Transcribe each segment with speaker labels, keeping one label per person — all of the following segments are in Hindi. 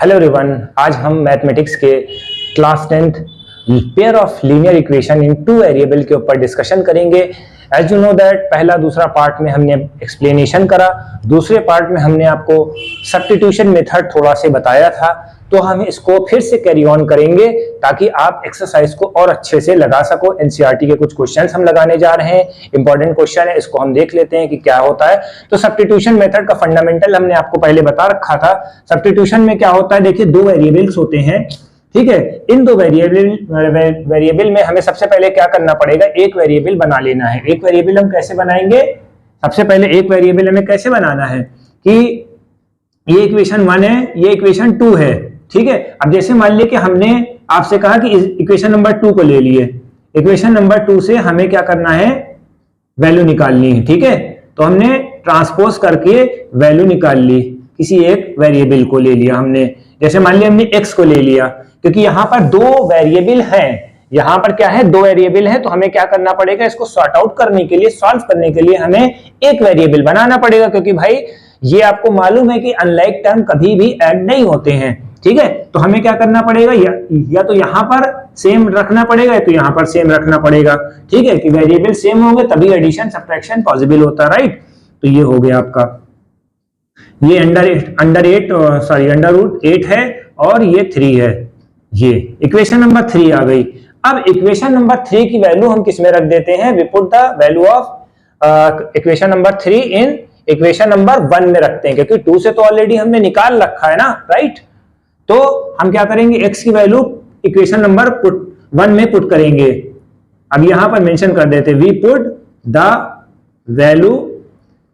Speaker 1: हेलो एवरीवन, आज हम मैथमेटिक्स के class 10th pair of linear equation in two variable के ऊपर डिस्कशन करेंगे। एज यू नो दैट पहला दूसरा पार्ट में हमने एक्सप्लेनेशन करा, दूसरे पार्ट में हमने आपको सब्स्टिट्यूशन मेथड थोड़ा से बताया था, तो हम इसको फिर से कैरी ऑन करेंगे ताकि आप एक्सरसाइज को और अच्छे से लगा सको। एनसीईआरटी के कुछ क्वेश्चंस हम लगाने जा रहे हैं, इंपॉर्टेंट क्वेश्चन है, इसको हम देख लेते हैं कि क्या होता है। तो सब्स्टिट्यूशन मेथड का फंडामेंटल हमने आपको पहले बता रखा था। सब्स्टिट्यूशन में क्या होता है, देखिए दो वेरिएबल्स होते हैं, ठीक है। इन दो वेरिएबल में हमें सबसे पहले क्या करना पड़ेगा, एक वेरिएबल बना लेना है। एक वेरिएबल हम कैसे बनाएंगे, सबसे पहले एक वेरिएबल हमें कैसे बनाना है कि ये इक्वेशन 1 है, ये इक्वेशन 2 है, ठीक है। अब जैसे मान लीजिए कि हमने आपसे कहा कि इक्वेशन नंबर 2 को ले लिए, इक्वेशन नंबर 2 से हमें क्या करना है, वैल्यू निकालनी है, ठीक है। तो हमने ट्रांसपोज करके वैल्यू निकाल ली, किसी एक वेरिएबल को ले लिया हमने। जैसे मान लिया हमने x को ले लिया, क्योंकि यहां पर दो वेरिएबल हैं, यहां पर क्या है, दो वेरिएबल है, तो हमें क्या करना पड़ेगा, इसको सॉर्ट आउट करने के लिए, सॉल्व करने के लिए हमें एक वेरिएबल बनाना पड़ेगा, क्योंकि भाई ये आपको मालूम है कि अनलाइक टर्म कभी भी ऐड नहीं होते हैं, ठीक है। तो हमें क्या करना पड़ेगा, या तो यहां पर सेम रखना पड़ेगा, या तो यहां पर सेम रखना पड़ेगा, ठीक है, कि वेरिएबल सेम होंगे तभी एडिशन सब्ट्रैक्शन पॉसिबल होता है, राइट। तो ये हो गया आपका, ये अंडर रूट 8 है और ये 3 है, ये इक्वेशन नंबर 3 आ गई। अब इक्वेशन नंबर 3 की वैल्यू हम किस में रख देते हैं, we put the value of equation number 3 in equation number 1 में रखते हैं, क्योंकि 2 से तो ऑलरेडी हमने निकाल रखा है ना, राइट। तो हम क्या करेंगे, x की वैल्यू इक्वेशन नंबर 1 में पुट करेंगे। अब यहां पर मेंशन कर देते, we put the value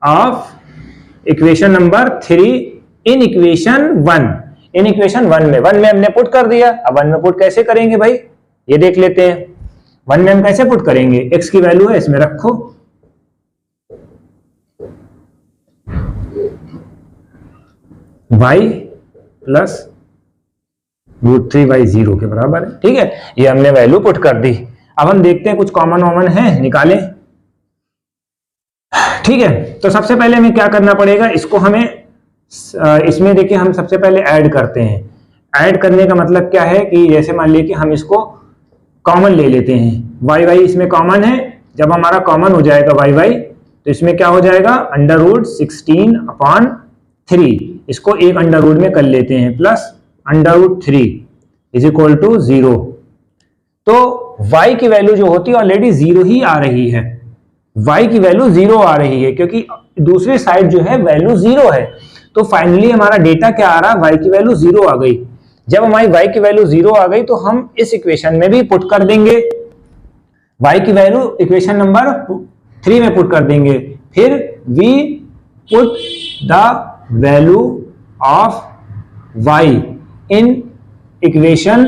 Speaker 1: of equation number 3 in equation 1, in equation 1 में हमने पुट कर दिया। अब 1 में पुट कैसे करेंगे भाई, ये देख लेते हैं। 1 में हम कैसे पुट करेंगे, x की वैल्यू है, इसमें रखो, y प्लस √3y 0 के बराबर है, ठीक है। ये हमने वैल्यू पुट कर दी। अब हम देखते हैं कुछ कॉमन है, निकालें, ठीक है। तो सबसे पहले हमें क्या करना पड़ेगा, इसको हमें इसमें देखिए हम सबसे पहले ऐड करते हैं। ऐड करने का मतलब क्या है कि जैसे मान लीजिए कि हम इसको कॉमन ले लेते हैं, y इसमें कॉमन है। जब हमारा कॉमन हो जाएगा y तो इसमें क्या हो जाएगा, √16/3, इसको एक अंडर रूट में कर लेते हैं, प्लस √3 इज इक्वल टू 0। तो y की वैल्यू जो होती है ऑलरेडी 0 ही आ रही है, y की वैल्यू 0 आ रही है, क्योंकि दूसरी साइड जो है वैल्यू 0 है। तो फाइनली हमारा डेटा क्या आ रहा है, y की वैल्यू 0 आ गई। जब हमारी y की वैल्यू 0 आ गई तो हम इस इक्वेशन में भी पुट कर देंगे, y की वैल्यू इक्वेशन नंबर 3 में पुट कर देंगे। फिर we put the value of y in equation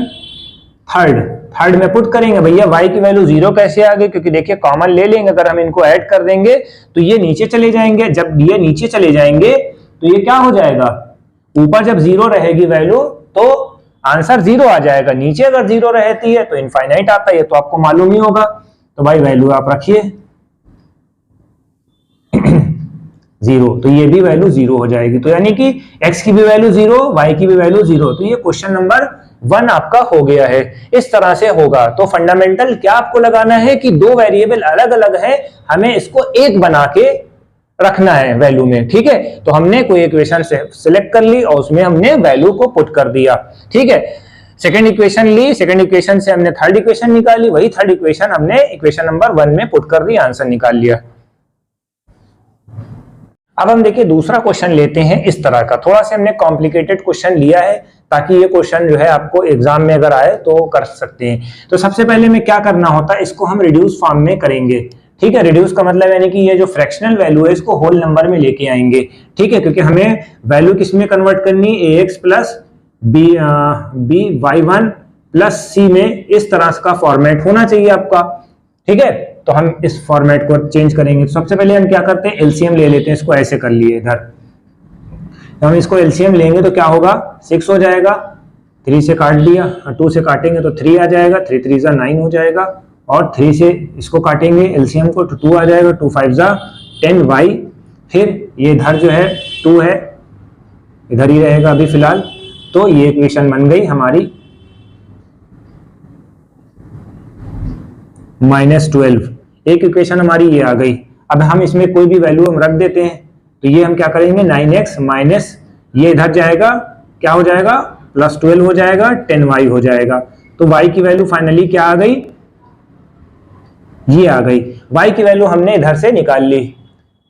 Speaker 1: third में पुट करेंगे। भैया y की वैल्यू 0 कैसे आ गई, क्योंकि देखिए कॉमन ले लेंगे, अगर हम इनको ऐड कर देंगे तो ये नीचे चले जाएंगे। जब ये नीचे चले जाएंगे तो ये क्या हो जाएगा, ऊपर जब 0 रहेगी वैल्यू तो आंसर 0 आ जाएगा, नीचे अगर 0 रहती है तो इनफाइनाइट आता है, ये तो आपको मालूम ही होगा। तो भाई वैल्यू आप रखिए 0, तो ये भी वैल्यू 0 हो जाएगी। तो यानी कि x की भी वैल्यू 0, y की भी वैल्यू 0। तो ये क्वेश्चन नंबर 1 आपका हो गया है, इस तरह से होगा। तो फंडामेंटल क्या आपको लगाना है कि दो वेरिएबल अलग अलग है, हमें इसको एक बना के रखना है वैल्यू में, ठीक है। तो हमने कोई इक्वेशन से सिलेक्ट कर ली और उसमें हमने वैल्यू को पुट कर दिया, ठीक है। सेकंड इक्वेशन ली, सेकंड इक्वेशन से हमने थर्ड इक्वेशन निकाली, वही थर्ड इक्वेशन हमने इक्वेशन नंबर 1 में पुट कर दी, आंसर निकाल लिया। अब हम देखिए दूसरा क्वेश्चन लेते हैं इस तरह का, थोड़ा सा हमने कॉम्प्लिकेटेड क्वेश्चन लिया है ताकि ये क्वेश्चन जो है आपको एग्जाम में अगर आए तो कर सकते हैं। तो सबसे पहले में क्या करना होता है, इसको हम रिड्यूस फॉर्म में करेंगे, ठीक है। रिड्यूस का मतलब यानी कि ये जो फ्रैक्शनल वैल्यू है इसको होल नंबर में लेके आएंगे, ठीक है, क्योंकि हमें वैल्यू किस में कन्वर्ट करनी, ax plus by1 plus c में, इस तरह का फॉर्मेट होना चाहिए आपका, ठीक है। तो हम इस फॉर्मेट को चेंज करेंगे। तो सबसे पहले हम क्या करते हैं, एलसीएम ले लेते हैं, इसको ऐसे कर लिए इधर। तो हम इसको एलसीएम लेंगे तो क्या होगा, 6 हो जाएगा, 3 से काट दिया, 2 से काटेंगे तो 3 आ जाएगा, 3 3 9 हो जाएगा, और 3 से इसको काटेंगे एलसीएम को तो 2 आ जाएगा, 2 5 10y। फिर ये इधर जो है 2 है, इधर ही रहेगा अभी फिलहाल, तो ये इक्वेशन बन गई हमारी -12। एक इक्वेशन हमारी ये आ गई। अब हम इसमें कोई भी वैल्यू हम रख देते हैं, तो ये हम क्या करेंगे, 9x माइनस ये इधर जाएगा, क्या हो जाएगा, +12 हो जाएगा, 10y हो जाएगा। तो y की वैल्यू फाइनली क्या आ गई, ये आ गई। y की वैल्यू हमने इधर से निकाल ली,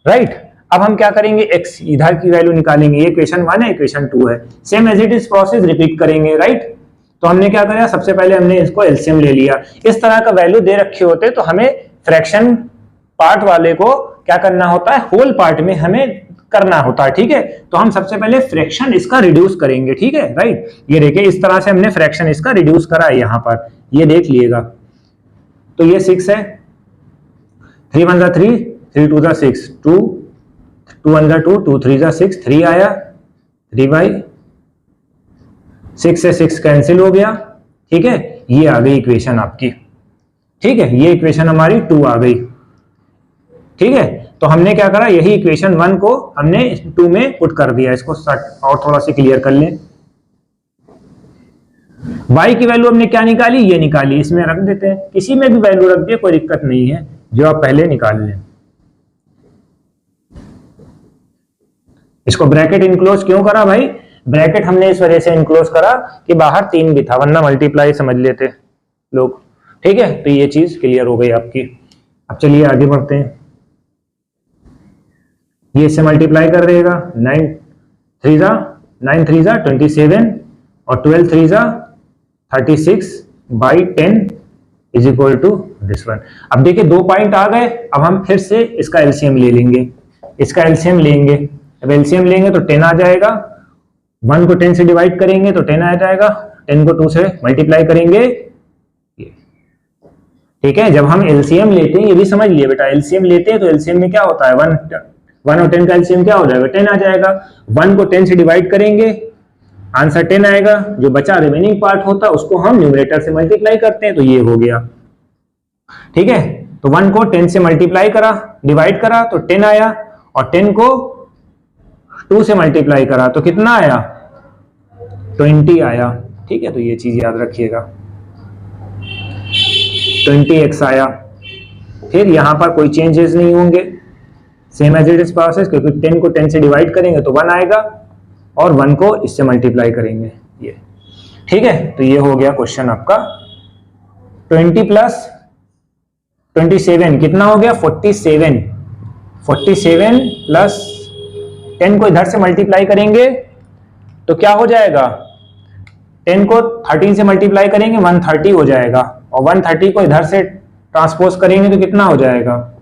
Speaker 1: राइट। अब हम क्या करेंगे, x इधर की वैल्यू निकालेंगे। ये इक्वेशन 1 है, इक्वेशन 2 है, same as it is process repeat करेंगे, राइट। तो हमने क्या करा, सबसे पहले हमने इसको एलसीएम ले लिया। इस तरह का वैल्यू दे रखे होते तो हमें फ्रैक्शन पार्ट वाले को क्या करना होता है, होल पार्ट में हमें करना होता है, ठीक है। तो हम सबसे पहले फ्रैक्शन इसका रिड्यूस करेंगे, ठीक है, राइट। ये देखिए इस तरह से हमने फ्रैक्शन इसका रिड्यूस करा है यहाँ पर, ये देख लिएगा। तो ये 6 है, 3 1 जा 3, 3 2 जा 6, 2 2 1 जा 2, 2 3 जा 6, 3 आया, 3y, 6 से 6 कैंसिल हो गया, ठीक है। ये आ गई इक्वेशन आपकी, ठीक है। ये इक्वेशन हमारी 2 आ गई, ठीक है। तो हमने क्या करा, यही इक्वेशन 1 को हमने 2 में पुट कर दिया। इसको और थोड़ा सा क्लियर कर लें। y की वैल्यू हमने क्या निकाली, ये निकाली, इसमें रख देते हैं, किसी में भी वैल्यू रख दिए कोई दिक्कत नहीं है, जो आप पहले निकाल लें। इसको ब्रैकेट इनक्लोज क्यों करा भाई, ब्रैकेट हमने इस वजह से इनक्लोज करा कि बाहर 3 भी था, वरना मल्टीप्लाई समझ लेते लोग, ठीक है। तो ये चीज क्लियर हो गई आपकी। अब चलिए आगे बढ़ते हैं। ये इससे मल्टीप्लाई कर देगा, 9 3 जा 9 3 जा 27 और 12 3 जा 36 by 10 is equal to this one. अब देखिए 2 पॉइंट आ गए। अब हम फिर से इसका एलसीएम ले लेंगे, इसका एलसीएम लेंगे। अब एलसीएम लेंगे तो 10 आ जाएगा, 1 को 10 से डिवाइड करेंगे तो 10 आ जाएगा, 10 को 2 से मल्टीप्लाई करेंगे, ठीक है। जब हम एलसीएम लेते हैं, ये भी समझ लिए बेटा, एलसीएम लेते हैं तो एलसीएम में क्या होता है, 1 और 10 का एलसीएम क्या हो जाएगा, 10 आ जाएगा। 1 को 10 से डिवाइड करेंगे, आंसर 10 आएगा। जो बचा रिमेनिंग पार्ट होता है उसको हम न्यूमरेटर से मल्टीप्लाई करते हैं, तो ये हो गया, ठीक है। तो 1 को 10 से मल्टीप्लाई करा, डिवाइड करा तो 10 आया, और 10 को 2 से मल्टीप्लाई करा तो कितना आया, 20 आया, ठीक है। तो ये चीज याद रखिएगा, 20x आया। फिर यहां पर कोई चेंजेस नहीं होंगे, same as it is process, क्योंकि 10 को 10 से डिवाइड करेंगे तो 1 आएगा, और 1 को इससे मल्टीप्लाई करेंगे, ये, ठीक है। तो ये हो गया क्वेश्चन आपका। 20 प्लस 27 कितना हो गया, 47 प्लस 10 को इधर से मल्टीप्लाई करेंगे तो क्या हो जाएगा, 10 को 13 से मल्टीप्लाई करेंगे 130 हो जाएगा, और 130 को इधर से ट्रांसपोज करेंगे तो कितना हो जाएगा,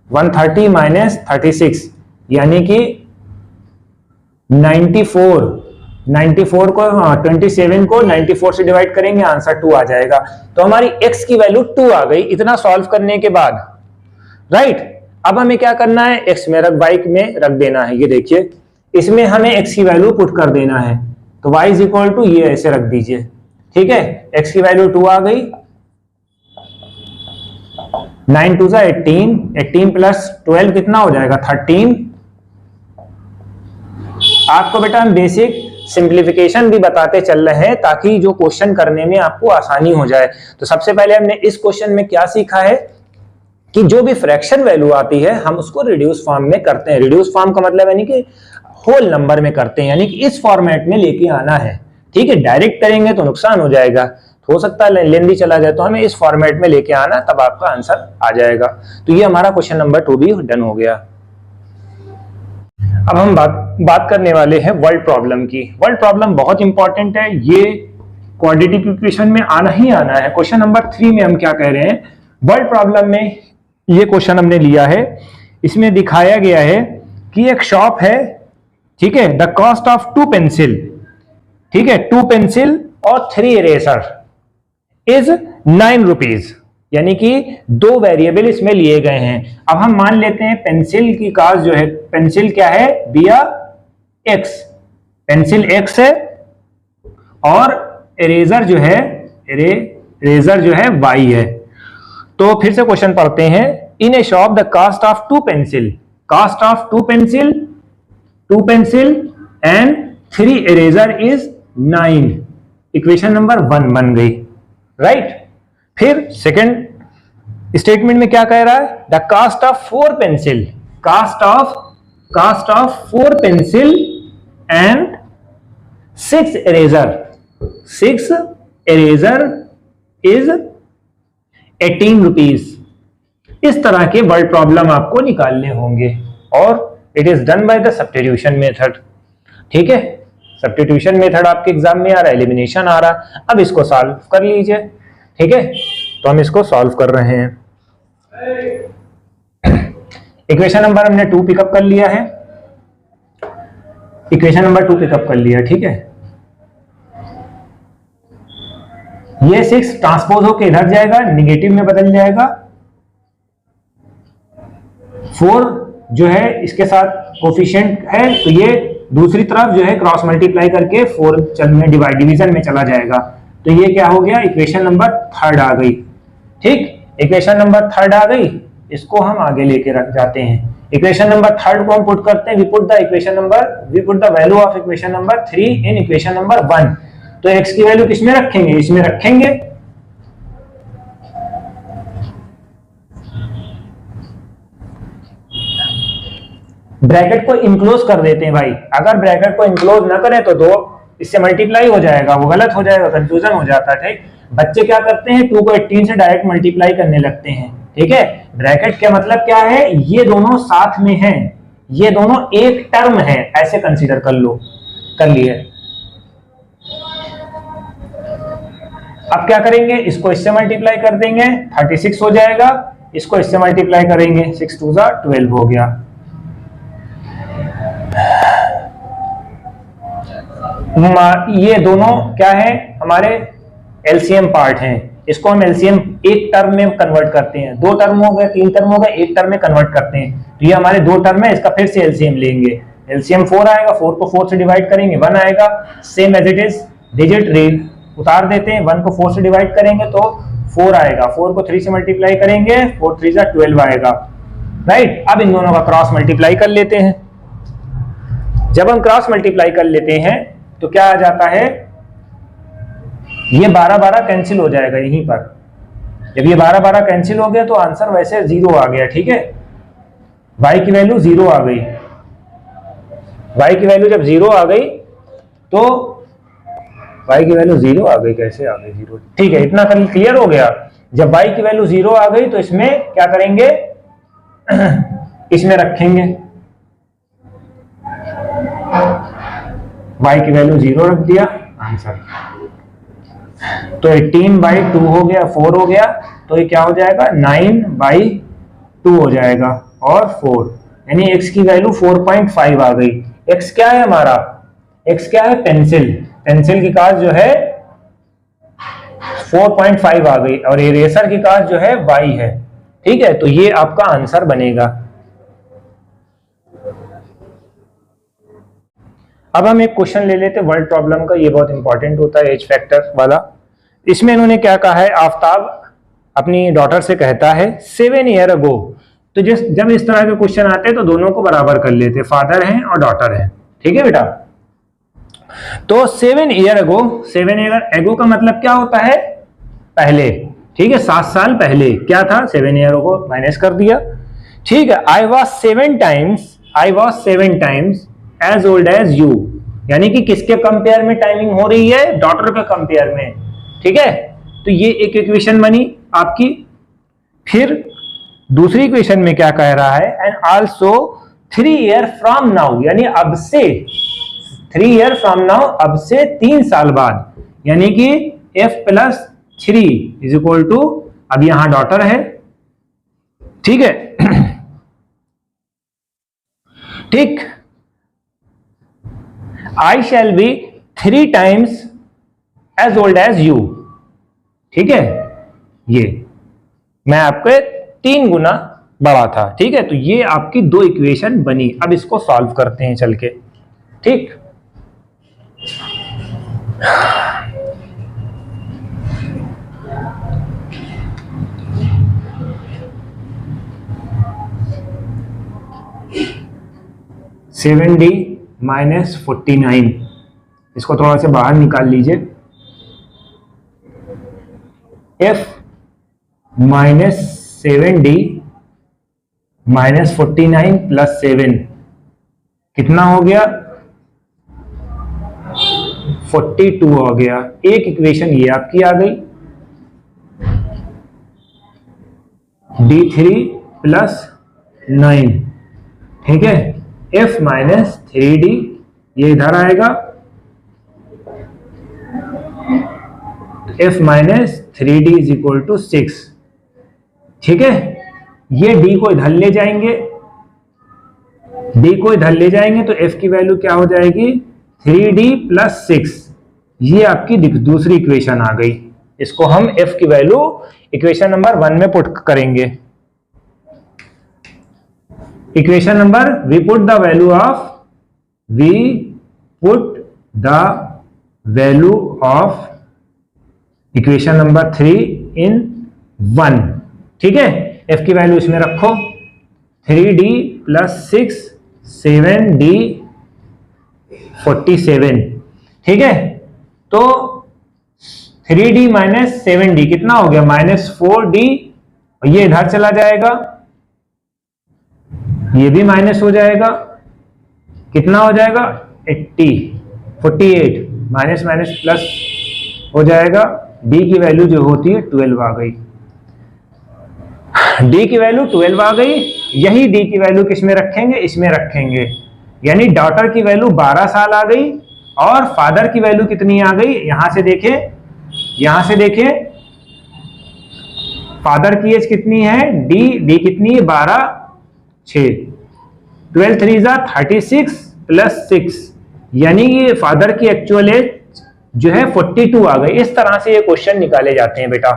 Speaker 1: 130 माइनस 36, यानी कि 94 को 27 को 94 से डिवाइड करेंगे, आंसर 2 आ जाएगा। तो हमारी x की वैल्यू 2 आ गई इतना सॉल्व करने के बाद, राइट। अब हमें क्या करना है, x में रख, y में रख देना है। ये देखिए इसमें हमें x की वैल्यू पुट कर देना है, तो y इज इक्वल टू ये ऐसे रख दीजिए, ठीक है। x की वैल्यू 2 आ गई, 9 2 जा 18, 18 प्लस 12 कितना हो जाएगा, 13। आपको बेटा हम बेसिक सिंप्लीफिकेशन भी बताते चल रहे हैं ताकि जो क्वेश्चन करने में आपको आसानी हो जाए। तो सबसे पहले हमने इस क्वेश्चन में क्या सीखा है कि जो भी फ्रैक्शन वैल्यू आती है हम उसको रिड्यूस फॉर्म में करते हैं। रिड्यूस फॉर्म का मतलब यानी कि होल नंबर में करते हैं, यानी कि इस फॉर्मेट में लेके आना है, ठीक है। डायरेक्ट करेंगे तो नुकसान हो जाएगा, हो सकता है लेंदी चला जाए, तो हमें इस फॉर्मेट में लेके आना, तब आपका आंसर आ जाएगा। तो ये हमारा क्वेश्चन नंबर 2 भी डन हो गया। अब हम बात करने वाले हैं वर्ल्ड प्रॉब्लम की। वर्ल्ड प्रॉब्लम बहुत इंपॉर्टेंट है, ये क्वाड्रेटिक इक्वेशन में आना ही आना है। क्वेश्चन नंबर 3 में हम क्या कह रहे हैं, वर्ल्ड प्रॉब्लम में ये क्वेश्चन हमने लिया है, इसमें दिखाया गया है कि एक शॉप है, ठीक है। द कॉस्ट ऑफ 2 पेंसिल, ठीक है, 2 पेंसिल और 3 इरेजर इज 9 रुपीज, यानी कि 2 वेरिएबल इसमें लिए गए हैं। अब हम मान लेते हैं पेंसिल की कॉस्ट जो है, पेंसिल क्या है, दिया x, पेंसिल x है, और इरेजर जो है, इरेजर जो है y है। तो फिर से क्वेश्चन पढ़ते हैं। In a shop the cost of 2 pencil, cost of 2 pencil and 3 eraser is 9, equation number 1 बन गई, राइट। फिर सेकंड स्टेटमेंट में क्या कह रहा है, the cost of 4 pencil, cost of 4 pencil and 6 eraser, 6 eraser is 18 rupees. इस तरह के वर्ड प्रॉब्लम आपको निकालने होंगे और it is done by the substitution method. ठीक है, सब्स्टिट्यूशन मेथड आपके एग्जाम में आ रहा है, एलिमिनेशन आ रहा है। अब इसको सॉल्व कर लीजिए। ठीक है, तो हम इसको सॉल्व कर रहे हैं। इक्वेशन नंबर हमने 2 पिकअप कर लिया है, इक्वेशन नंबर 2 पिकअप कर लिया। ठीक है, ये 6 ट्रांसपोज होके इधर जाएगा, निगेटिव में बदल जाएगा। 4 जो है इसके साथ कोफिशिएंट है, तो ये दूसरी तरफ जो है क्रॉस मल्टीप्लाई करके 4 चल में डिवीजन में चला जाएगा। तो ये क्या हो गया, इक्वेशन नंबर 3 आ गई। ठीक, इक्वेशन नंबर 3 आ गई, इसको हम आगे लेके रख जाते हैं। इक्वेशन नंबर 3 को हम पुट करते हैं, we put the value of equation number 3 in equation number 1। तो x की वैल्यू किसमें रखेंगे, इसमें रखेंगे। ब्रैकेट को इनक्लोज कर देते हैं भाई, अगर ब्रैकेट को इनक्लोज ना करें तो 2 इससे मल्टीप्लाई हो जाएगा, वो गलत हो जाएगा, कंफ्यूजन हो जाता है। ठीक, बच्चे क्या करते हैं, 2 को 18 से डायरेक्ट मल्टीप्लाई करने लगते हैं। ठीक है, ब्रैकेट का मतलब क्या है, ये दोनों साथ में हैं, ये दोनों एक टर्म है, ऐसे कंसीडर कर लो, कर लिए। अब क्या करेंगे, इसको इससे मल्टीप्लाई कर देंगे, 36 हो जाएगा। इसको इससे मल्टीप्लाई करेंगे, 6 2 12 हो गया। ये दोनों क्या है, हमारे एलसीएम पार्ट हैं। इसको हम एलसीएम एक टर्म में कन्वर्ट करते हैं, 2 टर्म हो गए, 3 टर्म हो गए, एक टर्म में कन्वर्ट करते हैं। तो ये हमारे 2 टर्म है, इसका फिर से एलसीएम लेंगे। एलसीएम 4 आएगा, 4 को 4 से डिवाइड करेंगे, 1 आएगा। Same as it is, digit उतार देते हैं, 1 को 4 से डिवाइड करेंगे तो 4 आएगा, 4 को 3 से मल्टीप्लाई करेंगे, 4 3 12 आएगा, राइट। अब इन दोनों का क्रॉस मल्टीप्लाई कर लेते हैं। जब हम क्रॉस मल्टीप्लाई कर लेते हैं तो क्या आ जाता है, ये 12 कैंसिल हो जाएगा यहीं पर। जब ये 12 कैंसिल हो गया तो आंसर वैसे 0 आ गया। ठीक है, y की वैल्यू 0 आ गई। y की वैल्यू जब 0 आ गई तो y की वैल्यू 0 आ गई, कैसे आ गई 0? ठीक है, इतना क्लियर हो गया। जब y की वैल्यू 0 आ गई तो इसमें क्या करेंगे, इसमें रखेंगे, y की वैल्यू 0 रख दिया, आंसर। तो 18/2 हो गया, 4 हो गया, तो ये क्या हो जाएगा, 9/2 हो जाएगा और 4, यानी x की वैल्यू 4.5 आ गई। x क्या है हमारा, x क्या है, पेंसिल। पेंसिल की कास्ट जो है 4.5 आ गई और इरेजर की कास्ट जो है y है। ठीक है, तो ये आपका आंसर बनेगा। अब हम एक क्वेश्चन ले लेते हैं वर्ड प्रॉब्लम का, ये बहुत इंपॉर्टेंट होता है, एज फैक्टर वाला। इसमें इन्होंने क्या कहा है, आफ्ताब अपनी डॉटर से कहता है 7 ईयर अगो। तो जब इस तरह के क्वेश्चन आते हैं तो दोनों को बराबर कर लेते हैं, फादर हैं और डॉटर हैं। ठीक है बेटा, तो 7 ईयर अगो, 7 ईयर अगो का मतलब क्या होता है, पहले। ठीक है, 7 साल पहले क्या था, 7 ईयर अगो माइनस कर दिया। ठीक है, I was 7 times as old as you, यानी कि किसके कंपेयर में टाइमिंग हो रही है, डॉटर के कंपेयर में। ठीक है, तो ये एक इक्वेशन बनी आपकी। फिर दूसरी इक्वेशन में क्या कह रहा है, and also 3 year from now, यानी अब से 3 ईयर फ्रॉम नाउ, अब से 3 साल बाद, यानी कि f + 3 इज इक्वल टू, अब यहां डॉटर है। ठीक है, ठीक, I shall be 3 times as old as you। ठीक है, ये मैं आपके 3 गुना बड़ा था। ठीक है, तो ये आपकी 2 इक्वेशन बनी। अब इसको सॉल्व करते हैं चल के। ठीक, -49 इसको थोड़ा सा बाहर निकाल लीजिए। f minus 7d minus 49 plus 7 कितना हो गया? 42 हो गया। एक इक्वेशन ये आपकी आ गई, d3 प्लस 9, ठीक है। f माइनस 3d ये इधर आएगा, f minus 3d is equal to 6, ठीक है। ये d को इधर ले जाएंगे, d को इधर ले जाएंगे तो f की वैल्यू क्या हो जाएगी? 3d plus 6। ये आपकी दूसरी इक्वेशन आ गई। इसको हम f की वैल्यू इक्वेशन नंबर 1 में पुट करेंगे। Equation number we put the value of equation number 3 in 1, ठीक है। f की वैल्यू इसमें रखो, 3d प्लस 6 7d 47, ठीक है। तो 3d माइनस 7d कितना हो गया? माइनस 4d, और ये इधर चला जाएगा, ये भी माइनस हो जाएगा, कितना हो जाएगा? 48 माइनस माइनस प्लस हो जाएगा। d की वैल्यू जो होती है 12 आ गई, d की वैल्यू 12 आ गई। यही d की वैल्यू किस में रखेंगे? इसमें रखेंगे, यानी डॉटर की वैल्यू 12 साल आ गई और फादर की वैल्यू कितनी आ गई? यहां से देखें, यहां से देखें, फादर की एज कितनी है? d कितनी है? 12 6 12 3 36 प्लस 6, यानी ये फादर की एक्चुअल एज जो है 42 आ गई। इस तरह से ये क्वेश्चन निकाले जाते हैं बेटा।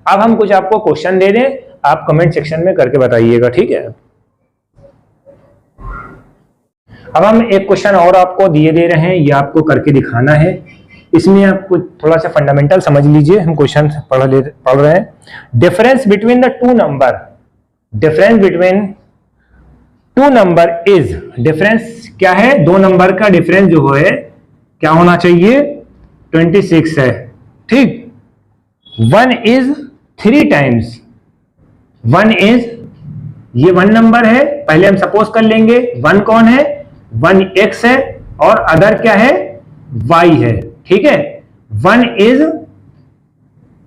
Speaker 1: अब हम कुछ आपको क्वेश्चन दे दें, आप कमेंट सेक्शन में करके बताइएगा, ठीक है। अब हम एक क्वेश्चन और आपको दिए दे रहे हैं, ये आपको करके दिखाना है। इसमें आपको थोड़ा सा फंडामेंटल समझ लीजिए, हम क्वेश्चन पढ़ रहे हैं। Difference between the two number, difference between two number is, difference क्या है? दो नंबर का डिफरेंस जो है क्या होना चाहिए? 26 है, ठीक। 1 इज 3 टाइम्स, 1 इज, ये 1 नंबर है, पहले हम सपोज कर लेंगे 1 कौन है? 1 x है और अदर क्या है? y है, ठीक है। 1 इज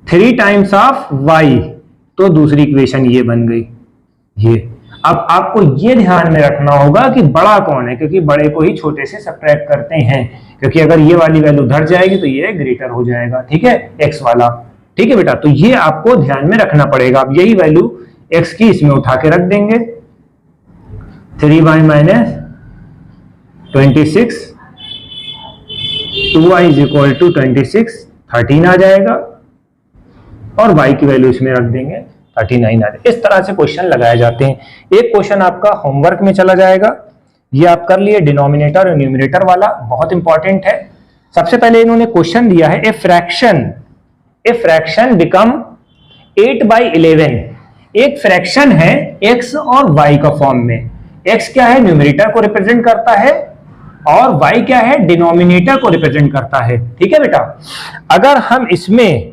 Speaker 1: 3 टाइम्स ऑफ y, तो दूसरी इक्वेशन ये बन गई ये। अब आपको ये ध्यान में रखना होगा कि बड़ा कौन है, क्योंकि बड़े को ही छोटे से सब्ट्रैक्ट करते हैं, क्योंकि अगर ये वाली वैल्यू उधर जाएगी तो ये ग्रेटर हो जाएगा, ठीक है, x वाला, ठीक है बेटा। तो ये आपको ध्यान में रखना पड़ेगा। अब यही वैल्यू x की इसमें उठा के रख देंगे, 3y minus 26 2y is equal to 26 13 आ जाएगा, और y की वैल्यू इसमें रख देंगे 39 आ जाएगा। इस तरह से क्वेश्चन लगाए जाते हैं। एक क्वेश्चन आपका होमवर्क में चला जाएगा, ये आप कर लिए, डिनोमिनेटर और न्यूमरेटर वाला, बहुत इंपॉर्टेंट है। सबसे पहले इन्होंने क्वेश्चन दिया है, ए फ्रैक्शन बिकम 8/11। एक फ्रैक्शन है x और y का फॉर्म में। x क्या है? न्यूमरेटर को रिप्रेजेंट करता है, और y क्या है? डिनोमिनेटर को रिप्रेजेंट करता है, ठीक है बेटा। अगर हम इसमें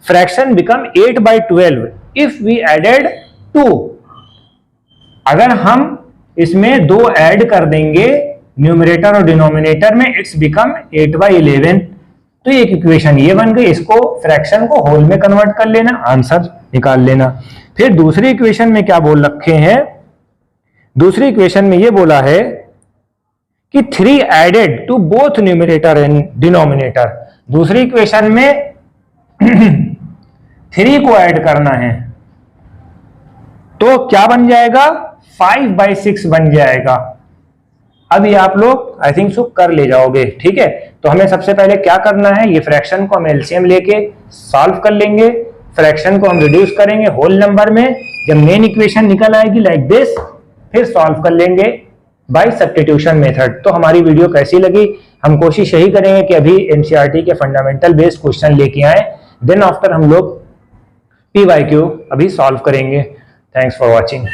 Speaker 1: fraction become 8/12 if we added 2, अगर हम इसमें 2 ऐड कर देंगे न्यूमरेटर और डिनोमिनेटर में, इट्स बिकम 8/11, तो एक इक्वेशन ये बन गई। इसको फ्रैक्शन को होल में कन्वर्ट कर लेना, आंसर निकाल लेना। फिर दूसरी इक्वेशन में क्या बोल रखे हैं? दूसरी इक्वेशन में ये बोला है कि 3 added to both numerator and denominator. दूसरी इक्वेशन में 3 को ऐड करना है, तो क्या बन जाएगा? 5/6 बन जाएगा। अब ये आप लोग आई थिंक सो कर ले जाओगे, ठीक है। तो हमें सबसे पहले क्या करना है? ये फ्रैक्शन को हम एलसीएम लेके सॉल्व कर लेंगे, फ्रैक्शन को हम रिड्यूस करेंगे होल नंबर में। जब मेन इक्वेशन निकल आएगी लाइक दिस, फिर सॉल्व कर लेंगे बाय सब्स्टिट्यूशन मेथड। तो हमारी वीडियो कैसी लगी? हम कोशिश यही करेंगे कि अभी एनसीईआरटी के फंडामेंटल बेस्ड क्वेश्चन लेके आए, देन आफ्टर हम लोग PYQ अभी सॉल्व करेंगे। Thanks for watching.